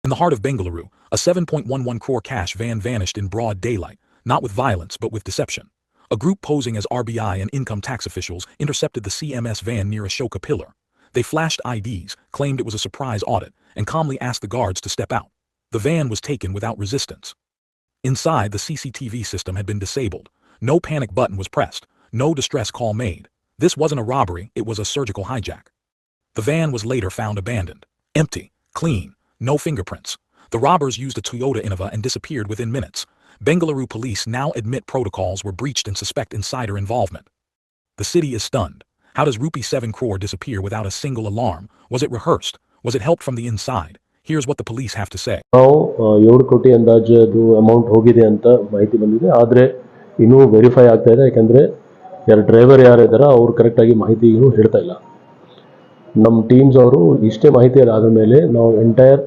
In the heart of Bengaluru, a 7.11 crore cash van vanished in broad daylight, not with violence but with deception. A group posing as RBI and income tax officials intercepted the CMS van near Ashoka Pillar. They flashed IDs, claimed it was a surprise audit, and calmly asked the guards to step out. The van was taken without resistance. Inside, the CCTV system had been disabled. No panic button was pressed. No distress call made. This wasn't a robbery, it was a surgical hijack. The van was later found abandoned. Empty. Clean. No fingerprints. The robbers used a Toyota Innova and disappeared within minutes. Bengaluru police now admit protocols were breached and suspect insider involvement. The city is stunned. How does Rupee 7 crore disappear without a single alarm? Was it rehearsed? Was it helped from the inside? Here's what the police have to say. ನಾವು 7 ಕೋಟಿ ಅಂದಾಜು ಅದು amount ಹೋಗಿದೆ ಅಂತ ಮಾಹಿತಿ ಬಂದಿದೆ. ಆದರೆ ಇನ್ನೂ ವೆರಿಫೈ ಆಗ್ತಾ ಇದೆ, ಯಾಕಂದರೆ ಡ್ರೈವರ್ ಯಾರಿದ್ದಾರೋ ಅವ್ರು ಕರೆಕ್ಟಾಗಿ ಮಾಹಿತಿ ಇನ್ನೂ ಹೇಳ್ತಾ ಇಲ್ಲ. ನಮ್ಮ ಟೀಮ್ಸ್ ಅವರು ಇಷ್ಟೇ ಮಾಹಿತಿ ಆದ ಮೇಲೆ ನಾವು ಎಂಟೈರ್